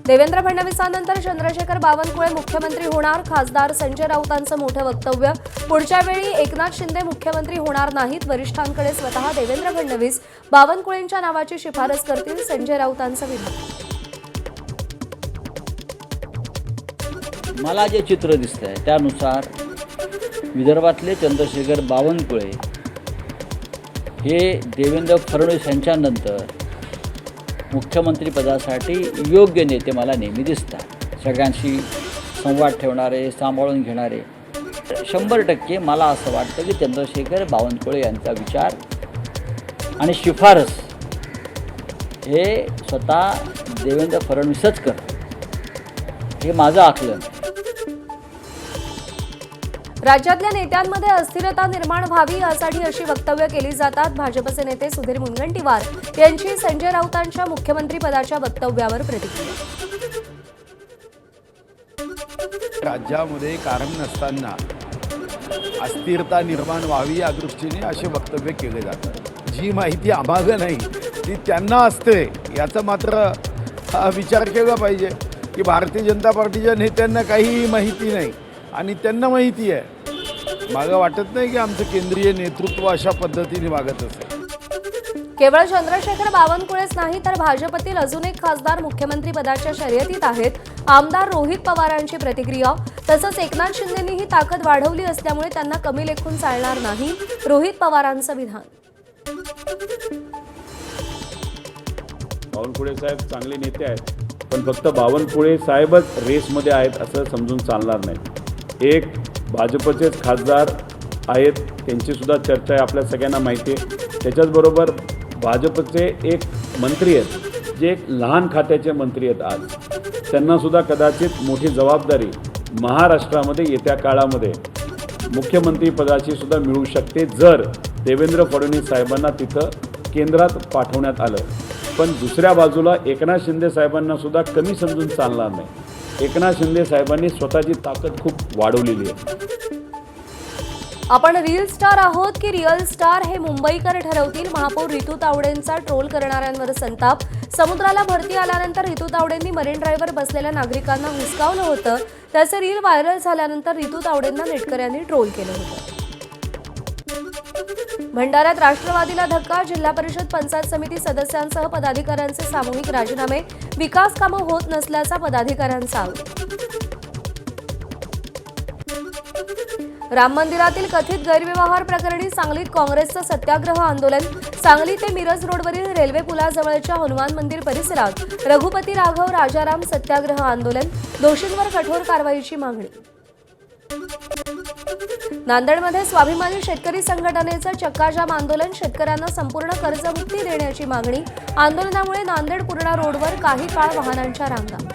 देवेंद्र फडणवीसांनंतर चंद्रशेखर बावनकुळे मुख्यमंत्री होणार. खासदार संजय राऊतांचं मोठं वक्तव्य. पुढच्या वेळी एकनाथ शिंदे मुख्यमंत्री होणार नाहीत. वरिष्ठांकडे स्वतः देवेंद्र फडणवीस बावनकुळेंच्या नावाची शिफारस करतील. संजय राऊतांचं विधान. मला जे चित्र दिसतंय त्यानुसार विदर्भातले चंद्रशेखर बावनकुळे हे देवेंद्र फडणवीस यांच्यानंतर मुख्यमंत्रीपदासाठी योग्य नेते मला नेहमी दिसतात. सगळ्यांशी संवाद ठेवणारे, सांभाळून घेणारे. 100% मला असं वाटतं की चंद्रशेखर बावनकुळे यांचा विचार आणि शिफारस हे स्वतः देवेंद्र फडणवीसच करतात, हे माझं आकलन. राज्यातल्या नेत्यांमध्ये अस्थिरता निर्माण व्हावी यासाठी अशी वक्तव्य केली जातात. भाजपचे नेते सुधीर मुनगंटीवार यांची संजय राऊतांच्या मुख्यमंत्रीपदाच्या वक्तव्यावर प्रतिक्रिया. राज्यामध्ये कारण नसताना अस्थिरता निर्माण व्हावी या दृष्टीने असे वक्तव्य केले जातात. जी माहिती आम्हाला नाही ती त्यांना असते याचा मात्र विचार केला पाहिजे की भारतीय जनता पार्टीच्या नेत्यांना काहीही माहिती नाही आणि त्यांना माहिती आहे. मला वाटत नाही की आमचं केंद्रीय नेतृत्व अशा पद्धतीने वागत असेल. केवळ चंद्रशेखर बावनकुळेच नाही तर भाजपतील अजून एक खासदार मुख्यमंत्रीपदाच्या शर्यतीत आहेत. आमदार रोहित पवारांची प्रतिक्रिया. तसंच एकनाथ शिंदेंनीही ताकद वाढवली असल्यामुळे त्यांना कमी लेखून चालणार नाही. रोहित पवारांचं विधान. बावनकुळे साहेब चांगले नेते आहेत, पण फक्त बावनकुळे साहेबच रेसमध्ये आहेत असं समजून चालणार नाही. एक भाजपचेच खासदार आहेत, त्यांची सुद्धा चर्चा आहे, आपल्या सगळ्यांना माहिती आहे. त्याच्याचबरोबर भाजपचे एक मंत्री आहेत जे एक लहान खात्याचे मंत्री आहेत. आज त्यांनासुद्धा कदाचित मोठी जबाबदारी महाराष्ट्रामध्ये येत्या काळामध्ये मुख्यमंत्रीपदाची सुद्धा मिळू शकते जर देवेंद्र फडणवीस साहेबांना तिथं केंद्रात पाठवण्यात आलं. पण दुसऱ्या बाजूला एकनाथ शिंदे साहेबांना सुद्धा कमी समजून चालणार नाही. एकनाथ शिंदे साहेबांनी स्वतःची ताकद खूप वाढवलेली आहे. आपण रील स्टार आहोत की रिअल स्टार हे मुंबईकर ठरवतील. महापौर रितू तावडेंचा ट्रोल करणाऱ्यांवर संताप. समुद्राला भरती आल्यानंतर रितू तावडेंनी मरीन ड्राईव्हवर बसलेल्या नागरिकांना हुसकावलं होतं. त्याचे रील व्हायरल झाल्यानंतर रितू तावडेंना नेटकऱ्यांनी ट्रोल केलं होतं. भंडाऱ्यात राष्ट्रवादीला धक्का. जिल्हा परिषद पंचायत समिती सदस्यांसह पदाधिकाऱ्यांचे सामूहिक राजीनामे. विकास कामं होत नसल्याचा पदाधिकाऱ्यांचा आरोप. राम मंदिरातील कथित गैरव्यवहार प्रकरणी सांगलीत काँग्रेसचं सत्याग्रह आंदोलन. सांगली ते मिरज रोडवरील रेल्वे पुलाजवळच्या हनुमान मंदिर परिसरात रघुपती राघव राजाराम सत्याग्रह आंदोलन. दोषींवर कठोर कारवाईची मागणी. नांदेडमध्ये स्वाभिमानी शेतकरी संघटनेचं चक्काजाम आंदोलन. शेतकऱ्यांना संपूर्ण कर्जमुक्ती देण्याची मागणी. आंदोलनामुळे नांदेड पूर्णा रोडवर काही काळ वाहनांच्या रांगा.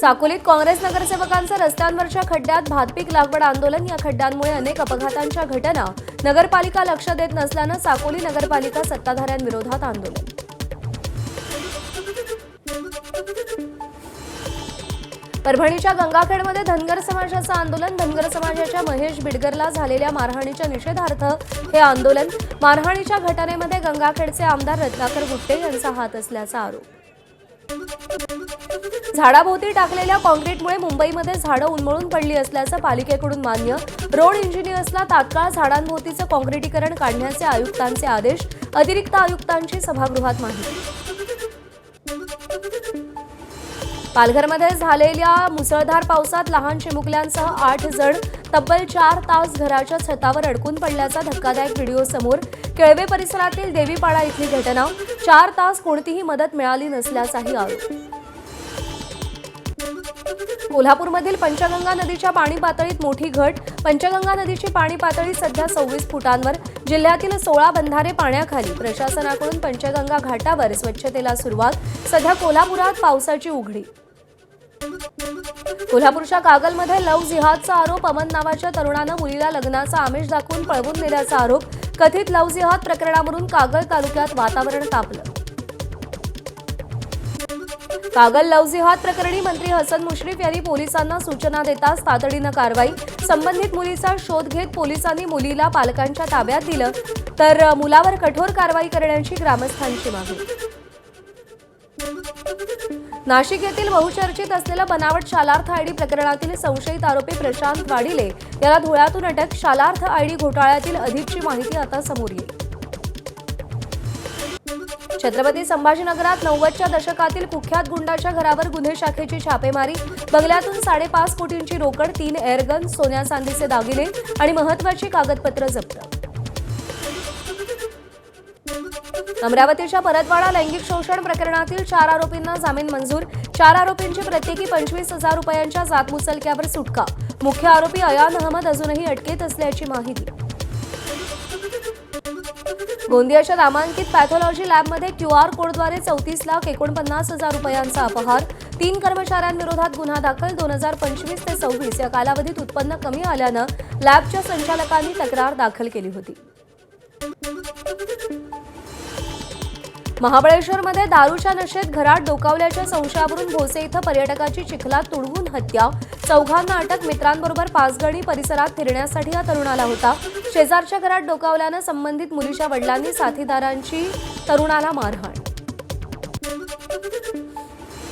साकोलीत काँग्रेस नगरसेवकांचं रस्त्यांवरच्या खड्ड्यात भातपीक लागवड आंदोलन. या खड्ड्यांमुळे अनेक अपघातांच्या घटना. नगरपालिका लक्ष देत नसल्यानं साकोली नगरपालिका सत्ताधाऱ्यांविरोधात आंदोलन. परभणीच्या गंगाखेडमध्ये धनगर समाजाचं आंदोलन. धनगर समाजाच्या महेश बिडगरला झालेल्या मारहाणीच्या निषेधार्थ हे आंदोलन. मारहाणीच्या घटनेमध्ये गंगाखेडचे आमदार रत्नाकर गुट्टे यांचा हात असल्याचा आरोप. झाडाभोवती टाकलेल्या कॉन्क्रीटमुळे मुंबईमध्ये झाडं उन्मळून पडली असल्याचं पालिकेकडून मान्य. रोड इंजिनियर्सला तात्काळ झाडांभोवतीचं कॉन्क्रिटीकरण काढण्याचे आयुक्तांचे आदेश. अतिरिक्त आयुक्तांची सभागृहात माहिती. पालघरमध्ये झालेल्या मुसळधार पावसात लहान चिमुकल्यांसह 8 जण तब्बल 4 तास घराच्या छतावर अडकून पडल्याचा धक्कादायक व्हिडिओ समोर. केळवे परिसरातील देवीपाडा इथली घटना. 4 तास कोणतीही मदत मिळाली नसल्याचाही आरोप. कोल्हापूरमधील पंचगंगा नदीच्या पाणी पातळीत मोठी घट. पंचगंगा नदीची पाणी पातळी सध्या 26 फुटांवर. जिल्ह्यातील 16 बंधारे पाण्याखाली. प्रशासनाकडून पंचगंगा घाटावर स्वच्छतेला सुरुवात. सध्या कोल्हापुरात पावसाची उघडी. कोल्हापूरच्या कागलमध्ये लव्ह जिहादचा आरोप. अमन नावाच्या तरुणानं मुलीला लग्नाचा आमिष दाखवून पळवून नेल्याचा आरोप. कथित लव्ह जिहाद प्रकरणावरून कागल तालुक्यात वातावरण तापलं. कागल लव्ह जिहाद प्रकरणी मंत्री हसन मुश्रीफ यांनी पोलिसांना सूचना देताच तातडीनं कारवाई. संबंधित मुलीचा शोध घेत पोलिसांनी मुलीला पालकांच्या ताब्यात दिलं. तर मुलावर कठोर कारवाई करण्याची ग्रामस्थांची मागणी. नाशिक येथील बहुचर्चित असलेल्या बनावट शालार्थ आयडी प्रकरणातील संशयित आरोपी प्रशांत वाडिले याला धुळ्यातून अटक. शालार्थ आयडी घोटाळ्यातील अधिकची माहिती आता समोर येईल. छत्रपती संभाजीनगरात 90च्या दशकातील कुख्यात गुंडाच्या घरावर गुन्हे शाखेची छापेमारी. बंगल्यातून 5.5 कोटींची रोकड, 3 एअरगन, सोन्या चांदीचे दागिने आणि महत्त्वाची कागदपत्र जप्त. अमरावतीच्या परतवाडा लैंगिक शोषण प्रकरणातील 4 आरोपींना जामीन मंजूर. 4 आरोपींची प्रत्येकी 25,000 रुपयांच्या जातमुचलक्यावर सुटका. मुख्य आरोपी अयान अहमद अजूनही अटकेत असल्याची माहिती. गोंदियाच्या नामांकित पॅथॉलॉजी लॅबमध्ये QR कोडद्वारे 34,49,000 रुपयांचा अपहार. 3 कर्मचाऱ्यांविरोधात गुन्हा दाखल. 2025 ते 26 या कालावधीत उत्पन्न कमी आल्यानं लॅबच्या संचालकांनी तक्रार दाखल केली होती. महाबळेश्वरमध्ये दारूच्या नशेत घरात डोकावल्याच्या संशयावरून भोसे इथं पर्यटकाची चिखलात तुडवून हत्या. 4घांना अटक. मित्रांबरोबर पाचगणी परिसरात फिरण्यासाठी हा तरुण आला होता. शेजारच्या घरात डोकावल्यानं संबंधित मुलीच्या वडिलांनी साथीदारांची तरुणाला मारहाण.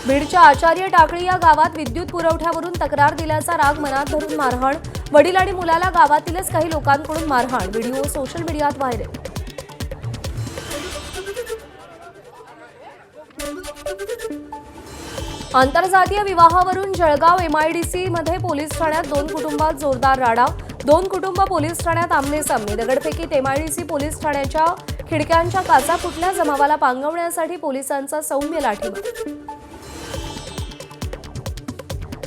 बीडच्या आचार्य टाकळी या गावात विद्युत पुरवठ्यावरून तक्रार दिल्याचा राग मनात धरून मारहाण. वडील आणि मुलाला गावातीलच काही लोकांकडून मारहाण. व्हिडिओ सोशल मीडियात व्हायरल. आंतरजातीय विवाहावरून जळगाव MIDC मध्ये पोलीस ठाण्यात 2 कुटुंबात जोरदार राडा. 2 कुटुंब पोलीस ठाण्यात आमनेसामने. दगडफेकीत MIDC पोलीस ठाण्याच्या खिडक्यांच्या काचा फुटल्या. जमावाला पांगवण्यासाठी पोलिसांचा सौम्य लाठीमार.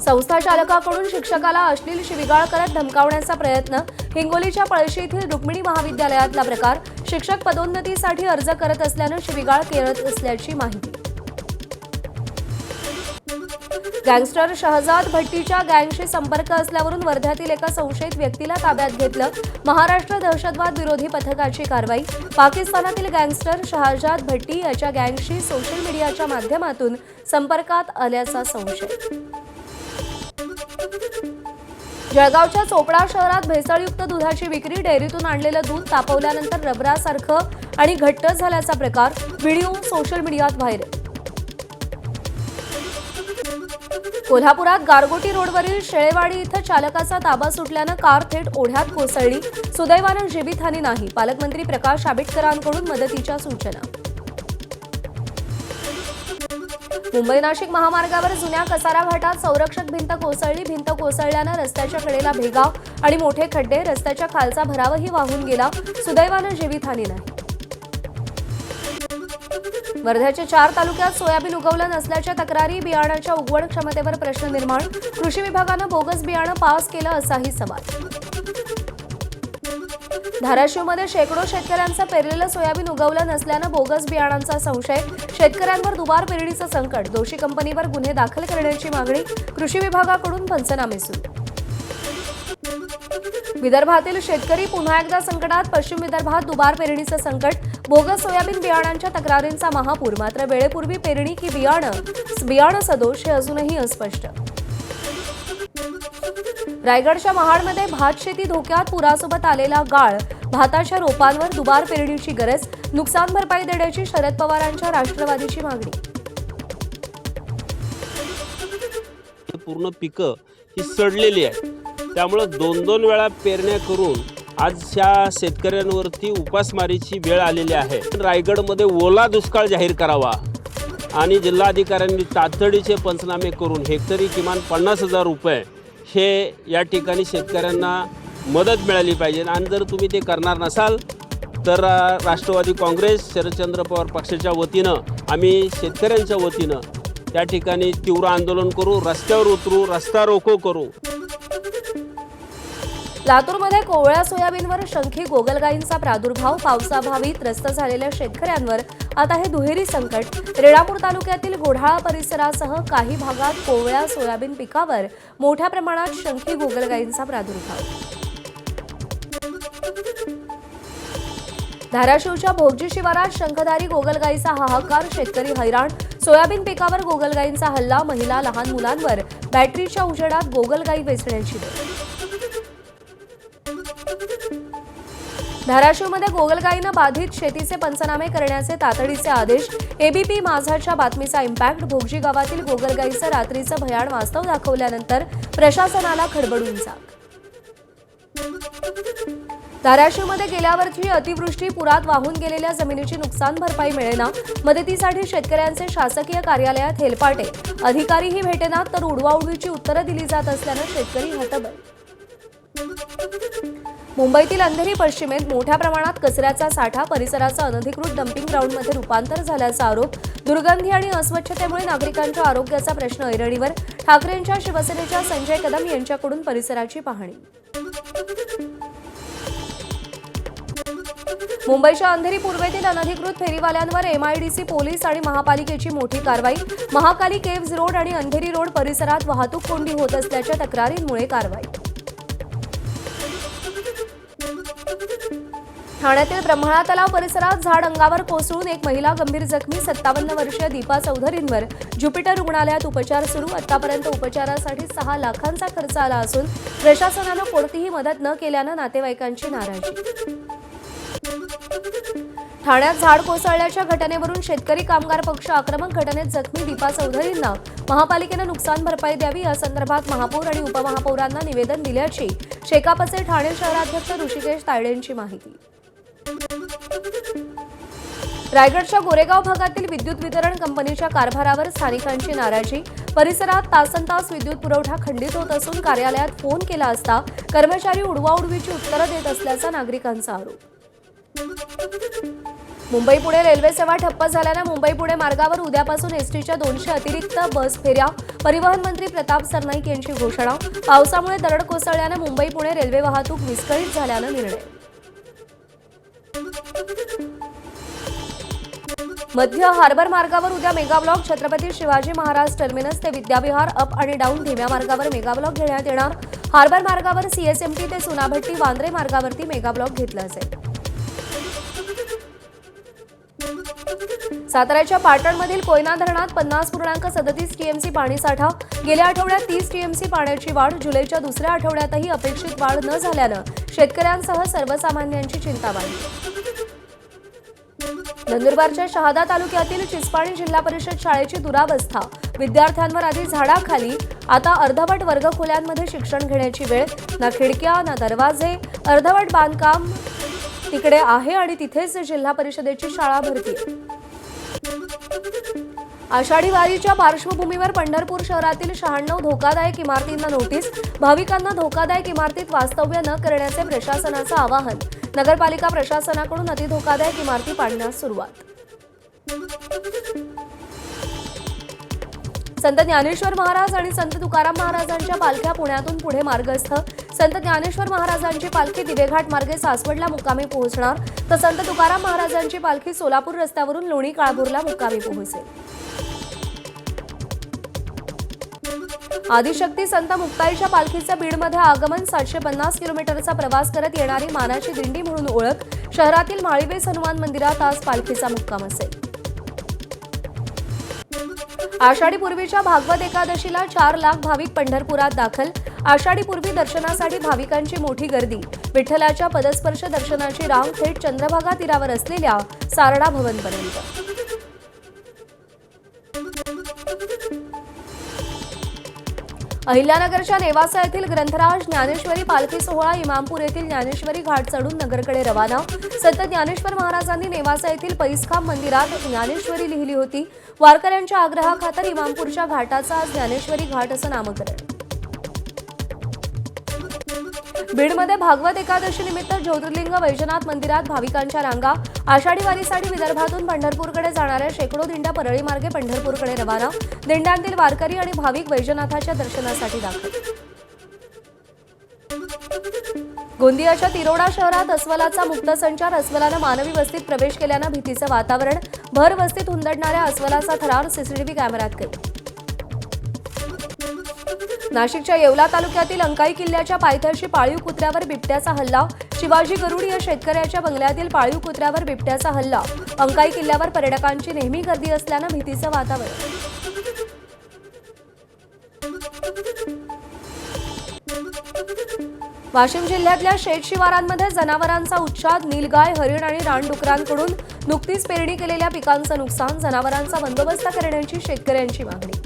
संस्था चालकाकडून शिक्षकाला अश्लील शिवीगाळ करत धमकावण्याचा प्रयत्न. हिंगोलीच्या पळशी येथील रुक्मिणी महाविद्यालयातला प्रकार. शिक्षक पदोन्नतीसाठी अर्ज करत असल्यानं शिवीगाळ करत असल्याची माहिती. गँगस्टर शहजाद भट्टीच्या गँगशी संपर्क असल्यावरून वर्ध्यातील एका संशयित व्यक्तीला ताब्यात घेतलं. महाराष्ट्र दहशतवाद विरोधी पथकाची कारवाई. पाकिस्तानातील गँगस्टर शहजाद भट्टी याच्या गँगशी सोशल मीडियाच्या माध्यमातून संपर्कात आल्याचा संशय. जळगावच्या चोपडा शहरात भेसळयुक्त दुधाची विक्री. डेअरीतून आणलेलं दूध तापवल्यानंतर रबरासारखं आणि घट्ट झाल्याचा प्रकार. व्हिडिओ सोशल मीडियात व्हायरल. कोल्हापुरात गारगोटी रोडवरील शेळेवाडी इथं चालकाचा ताबा सुटल्यानं कार थेट ओढ्यात कोसळली. सुदैवानं जीवितहानी नाही. पालकमंत्री प्रकाश आंबेडकरांकडून मदतीच्या सूचना. मुंबई नाशिक महामार्गावर जुन्या कसारा घाटात संरक्षक भिंत कोसळली. भिंत कोसळल्यानं रस्त्याच्या कडेला भेगाव आणि मोठे खड्डे. रस्त्याच्या खालचा भरावही वाहून गेला. सुदैवानं जीवितहानी नाही. वर्ध्याच्या 4 तालुक्यात सोयाबीन उगवलं नसल्याच्या तक्रारी. बियाणाच्या उगवण क्षमतेवर प्रश्न निर्माण. कृषी विभागानं बोगस बियाणं पास केलं असाही सवाल. धाराशिवमध्ये शेकडो शेतकऱ्यांचं पेरलेलं सोयाबीन उगवलं नसल्यानं बोगस बियाणांचा संशय. शेतकऱ्यांवर दुबार पेरणीचं संकट. दोषी कंपनीवर गुन्हे दाखल करण्याची मागणी. कृषी विभागाकडून पंचनामे सुरू. विदर्भातील शेतकरी पुन्हा एकदा संकटात. पश्चिम विदर्भात दुबार पेरणीचं संकट. बोगस सोयाबीन बियाणांच्या तक्रारींचा महापूर. मात्र वेळेपूर्वी पेरणी की बियाणं सदोष हे अजूनही अस्पष्ट. रायगडच्या महाडमध्ये भात शेती धोक्यात. पुरासोबत आलेला गाळ. भाताच्या रोपांवर दुबार पेरणीची गरज. नुकसान भरपाई देण्याची शरद पवारांच्या राष्ट्रवादीची मागणी. पूर्ण पिकं ही सडलेली आहेत. त्यामुळं 2-2 वेळा पेरण्या करून आज ह्या शेतकऱ्यांवरती उपासमारीची वेळ आलेली आहे. रायगडमध्ये ओला दुष्काळ जाहीर करावा आणि जिल्हाधिकाऱ्यांनी तातडीचे पंचनामे करून हेक्टरी किमान 50,000 रुपये हे या ठिकाणी शेतकऱ्यांना मदत मिळाली पाहिजे. आणि जर तुम्ही ते करणार नसाल तर राष्ट्रवादी काँग्रेस शरदचंद्र पवार पक्षाच्या वतीनं आम्ही शेतकऱ्यांच्या वतीनं त्या ठिकाणी तीव्र आंदोलन करू, रस्त्यावर उतरू, रस्ता रोको करू. लातूरमध्ये कोवळ्या सोयाबीनवर शंखी गोगलगायींचा प्रादुर्भाव. पावसाअभावी त्रस्त झालेल्या शेतकऱ्यांवर आता हे दुहेरी संकट. रेणापूर तालुक्यातील गोढाळा परिसरासह काही भागात कोवळ्या सोयाबीन पिकावर मोठ्या प्रमाणात शंखी गोगलगायींचा प्रादुर्भाव. धाराशिवच्या भोगजी शिवारात शंखधारी गोगलगायीचा हाहाकार. शेतकरी हैराण. सोयाबीन पिकावर गोगलगायींचा हल्ला. महिला, लहान मुलांवर बॅटरीच्या उजेडात गोगलगायी वेचण्याची वेळ. धाराशिवमध्ये गोगलगायीनं बाधित शेतीचे पंचनामे करण्याचे तातडीचे आदेश. एबीपी माझाच्या बातमीचा इम्पॅक्ट. भोगजी गावातील गोगलगायीचं रात्रीचं भयाण वास्तव दाखवल्यानंतर प्रशासनाला खडबडून जाग. धाराशिवमध्ये गेल्या वर्षी अतिवृष्टी पुरात वाहून गेलेल्या जमिनीची नुकसान भरपाई मिळेना. मदतीसाठी शेतकऱ्यांचे शासकीय कार्यालयात हेलपाटे. अधिकारीही भेटेनात तर उडवाउडवीची उत्तरं दिली जात असल्यानं शेतकरी हतबल. मुंबईतील अंधेरी पश्चिमेत मोठ्या प्रमाणात कचऱ्याचा साठा. परिसराचं अनधिकृत डम्पिंग ग्राउंडमध्ये रूपांतर झाल्याचा आरोप. दुर्गंधी आणि अस्वच्छतेमुळे नागरिकांच्या आरोग्याचा प्रश्न ऐरणीवर. ठाकरेंच्या शिवसेनेच्या संजय कदम यांच्याकडून परिसराची पाहणी. मुंबईच्या अंधेरी पूर्वेतील अनधिकृत फेरीवाल्यांवर एमआयडीसी पोलीस आणि महापालिकेची मोठी कारवाई. महाकाली केव्ज रोड आणि अंधेरी रोड परिसरात वाहतूक कोंडी होत असल्याच्या तक्रारींमुळे कारवाई. ठाण्यातील ब्रह्मणा तलाव परिसरात झाड अंगावर कोसळून एक महिला गंभीर जखमी. 57 वर्षीय दीपा चौधरींवर ज्युपिटर रुग्णालयात उपचार सुरू. आतापर्यंत उपचारासाठी 6 लाखांचा खर्च आला असून प्रशासनानं कोणतीही मदत न केल्यानं नातेवाईकांची नाराजी. ठाण्यात झाड कोसळल्याच्या घटनेवरून शेतकरी कामगार पक्ष आक्रमक. घटनेत जखमी दीपा चौधरींना महापालिकेनं नुकसान भरपाई द्यावी या संदर्भात महापौर आणि उपमहापौरांना निवेदन दिल्याची शेकापचे ठाणे शहराध्यक्ष ऋषिकेश तायडेंची माहिती. रायगडच्या गोरेगाव भागातील विद्युत वितरण कंपनीच्या कारभारावर स्थानिकांची नाराजी. परिसरात तासनतास विद्युत पुरवठा खंडित होत असून कार्यालयात फोन केला असता कर्मचारी उडवाउडवीची उत्तरं देत असल्याचा नागरिकांचा आरोप. मुंबई पुणे रेल्वे सेवा ठप्प झाल्यानं मुंबई पुणे मार्गावर उद्यापासून एसटीच्या 200 अतिरिक्त बस फेऱ्या. परिवहन मंत्री प्रताप सरनाईक यांची घोषणा. पावसामुळे दरड कोसळल्यानं मुंबई पुणे रेल्वे वाहतूक विस्कळीत झाल्यानं निर्णय. मध्य हार्बर मार्गावर उद्या मेगाब्लॉक. छत्रपती शिवाजी महाराज टर्मिनस ते विद्याविहार अप आणि डाऊन धीम्या मार्गावर मेगाब्लॉक घेण्यात येणार. हार्बर मार्गावर सीएसएमटी ते सुनाभट्टी वांद्रे मार्गावरती मेगाब्लॉक घेतला जाईल. साताऱ्याच्या पाटणमधील कोयना धरणात 50.37 टीएमसी पाणीसाठा. गेल्या आठवड्यात 30 टीएमसी पाण्याची वाढ. जुलैच्या दुसऱ्या आठवड्यातही अपेक्षित वाढ न झाल्यानं शेतकऱ्यांसह सर्वसामान्यांची चिंता वाढली. नंदुरबारच्या शहादा तालुक्यातील चिचपाणी जिल्हा परिषद शाळेची दुरावस्था. विद्यार्थ्यांवर आधी झाडाखाली, आता अर्धवट वर्गखोल्यांमध्ये शिक्षण घेण्याची वेळ. ना खिडक्या ना दरवाजे, अर्धवट बांधकाम तिकडे आहे आणि तिथेच जिल्हा परिषदेची शाळा भरती. आषाढी वारीच्या पार्श्वभूमीवर पंढरपूर शहरातील 96 धोकादायक इमारतींना नोटीस. भाविकांना धोकादायक इमारतीत वास्तव्य न करण्याचे प्रशासनाचं आवाहन. नगरपालिका प्रशासनाकडून अतिधोकादायक इमारती पाडण्यास सुरुवात. संत ज्ञानेश्वर महाराज आणि संत तुकाराम महाराजांच्या पालख्या पुण्यातून पुढे मार्गस्थ. संत ज्ञानेश्वर महाराजांची पालखी दिवेघाट मार्गे सासवडला मुक्कामी पोहोचणार, तर संत तुकाराम महाराजांची पालखी सोलापूर रस्त्यावरून लोणी काळभोरला मुक्कामी पोहोचेल. आदिशक्ती संत मुक्ताईच्या पालखीचं बीडमध्ये आगमन. 750 किलोमीटरचा प्रवास करत येणारी मानाची दिंडी म्हणून ओळख. शहरातील माळीवेस हनुमान मंदिरात आज पालखीचा मुक्काम असेल. आषाढी पूर्वीच्या भागवत एकादशीला 4 लाख भाविक पंढरपुरात दाखल. आषाढी पूर्वी दर्शनासाठी भाविकांची मोठी गर्दी. विठ्ठलाच्या पदस्पर्श दर्शनाची रांग थेट चंद्रभागा तीरावर असलेल्या सारडा भवनपर्यंत. अहिल्यानगरच्या नेवासा येथील ग्रंथराज ज्ञानेश्वरी पालखी सोहळा इमामपूर येथील ज्ञानेश्वरी घाट चढून नगरकडे रवाना. संत ज्ञानेश्वर महाराजांनी नेवासा येथील पैसखांब मंदिरात ज्ञानेश्वरी लिहिली होती. वारकऱ्यांच्या आग्रहाखातर इमामपूरच्या घाटाचा आज ज्ञानेश्वरी घाट असं नामकरण. बीडमध्ये भागवत एकादशी निमित्त ज्योतिर्लिंग वैजनाथ मंदिरात भाविकांच्या रांगा. आषाढी वारीसाठी विदर्भातून पंढरपूरकडे जाणाऱ्या शेकडो दिंड्या परळी मार्गे पंढरपूरकडे रवाना. दिंड्यांतील वारकरी आणि भाविक वैजनाथाच्या दर्शनासाठी दाखल. गोंदियाच्या तिरोडा शहरात अस्वलाचा मुक्त संचार. अस्वलानं मानवी वस्तीत प्रवेश केल्यानं भीतीचं वातावरण. भर वस्तीत हुंदडणाऱ्या अस्वलाचा थरार सीसीटीव्ही कॅमेऱ्यात कैद. नाशिकच्या येवला तालुक्यातील अंकाई किल्ल्याच्या पायथ्याशी पाळीव कुत्र्यावर बिबट्याचा हल्ला. शिवाजी गरुड या शेतकऱ्याच्या बंगल्यातील पाळीव कुत्र्यावर बिबट्याचा हल्ला. अंकाई किल्ल्यावर पर्यटकांची नेहमी गर्दी असल्यानं भीतीचं वातावरण. वाशिम जिल्ह्यातल्या शेत शिवारांमध्ये जनावरांचा उच्छाद, नीलगाय, हरिण आणि रानडुकरांकडून नुकतीच पेरणी केलेल्या पिकांचं नुकसान, जनावरांचा बंदोबस्त करण्याची शेतकऱ्यांची मागणी.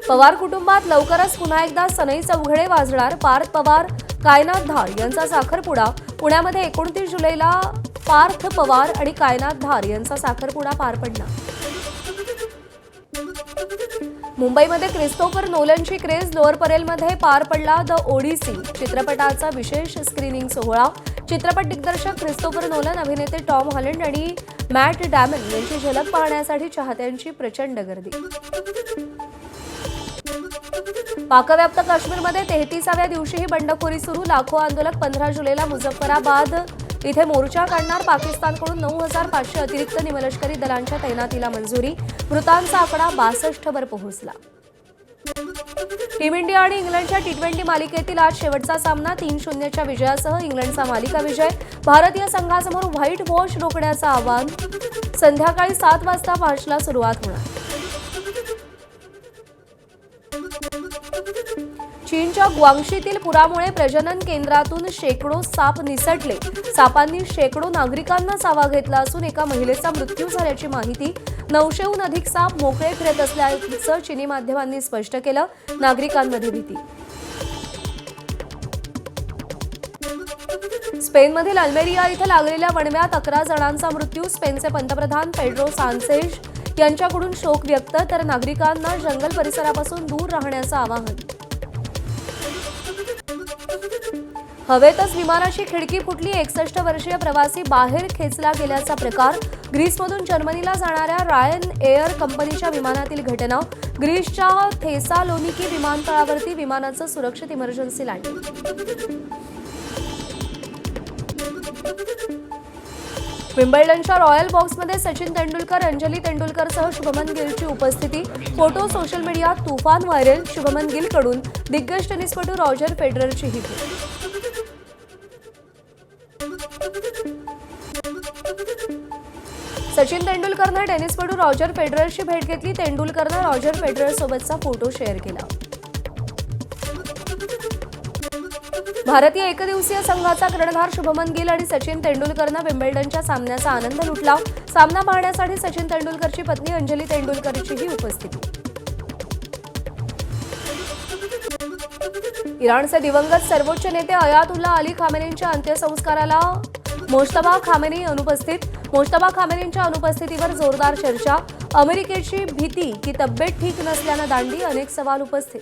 पवार कुटुंबात लवकरच पुन्हा एकदा सनई चौघडे वाजणार. पार्थ पवार, कायनाथ धार यांचा साखरपुडा. पुण्यामध्ये 29 जुलैला पार्थ पवार आणि कायनाथ धार यांचा साखरपुडा पार पडला. मुंबईमध्ये क्रिस्तोफर नोलनची क्रेज. लोअर परेलमध्ये पार पडला द ओडिसी चित्रपटाचा विशेष स्क्रीनिंग सोहळा. चित्रपट दिग्दर्शक क्रिस्तोफर नोलन, अभिनेते टॉम हॉलंड आणि मॅट डॅमन यांची झलक पाहण्यासाठी चाहत्यांची प्रचंड गर्दी. पाकव्याप्त काश्मीरमध्ये 33व्या दिवशीही बंडखोरी सुरू. लाखो आंदोलक 15 जुलैला मुझफ्फराबाद इथे मोर्चा काढणार. पाकिस्तानकडून 9,500 अतिरिक्त निमलष्करी दलांच्या तैनातीला मंजुरी. मृतांचा आकडा 62 वर पोहोचला. टीम इंडिया आणि इंग्लंडच्या T20 मालिकेतील आज शेवटचा सामना. 3-0च्या विजयासह इंग्लंडचा मालिका विजय. भारतीय संघासमोर व्हाईट वॉश रोखण्याचं आव्हान. संध्याकाळी 7 वाजता मॅचला सुरुवात होणार. चीनच्या ग्वांगशीतील पुरामुळे प्रजनन केंद्रातून शेकडो साप निसटले. सापांनी शेकडो नागरिकांना चावा घेतला असून एका महिलेचा मृत्यू झाल्याची माहिती. 900हून अधिक साप मोकळे फिरत असल्याचं चीनी माध्यमांनी स्पष्ट केलं. नागरिकांमध्ये भीती. स्पेनमधील अल्मेरिया इथं लागलेल्या वणव्यात 11 जणांचा मृत्यू. स्पेनचे पंतप्रधान पेड्रो सांचेज यांच्याकडून शोक व्यक्त, तर नागरिकांना जंगल परिसरापासून दूर राहण्याचं आवाहन. हवेतच विमानाची खिडकी फुटली. 61 वर्षीय प्रवासी बाहेर खेचला गेल्याचा प्रकार. ग्रीसमधून जर्मनीला जाणाऱ्या रायन एअर कंपनीच्या विमानातील घटना. ग्रीसच्या थेसालोनिकी विमानतळावरती विमानाचं सुरक्षित इमर्जन्सी लँडिंग. विम्बल्डनच्या रॉयल बॉक्समध्ये सचिन तेंडुलकर, अंजली तेंडुलकरसह शुभमन गिलची उपस्थिती. फोटो सोशल मीडियात तुफान व्हायरल. शुभमन गिलकडून दिग्गज टेनिसपटू रॉजर फेडररची ही भेट. सचिन तेंडुलकरनं टेनिसपटू रॉजर फेडररची भेट घेतली. तेंडुलकरनं रॉजर फेडरर सोबतचा फोटो शेअर केला. भारतीय एकदिवसीय संघाचा कर्णधार शुभमन गिल आणि सचिन तेंडुलकरनं विम्बल्डनच्या सामन्याचा आनंद लुटला. सामना पाहण्यासाठी सचिन तेंडुलकरची पत्नी अंजली तेंडुलकरचीही उपस्थिती. इराणचे दिवंगत सर्वोच्च नेते अयातुल्ला अली खामेनींच्या अंत्यसंस्काराला मोज्तबा खामेनी अनुपस्थित. मोज्तबा खामेनींच्या अनुपस्थितीवर जोरदार चर्चा. अमेरिकेची भीती की तब्येत ठीक नसल्यानं दांडी, अनेक सवाल उपस्थित.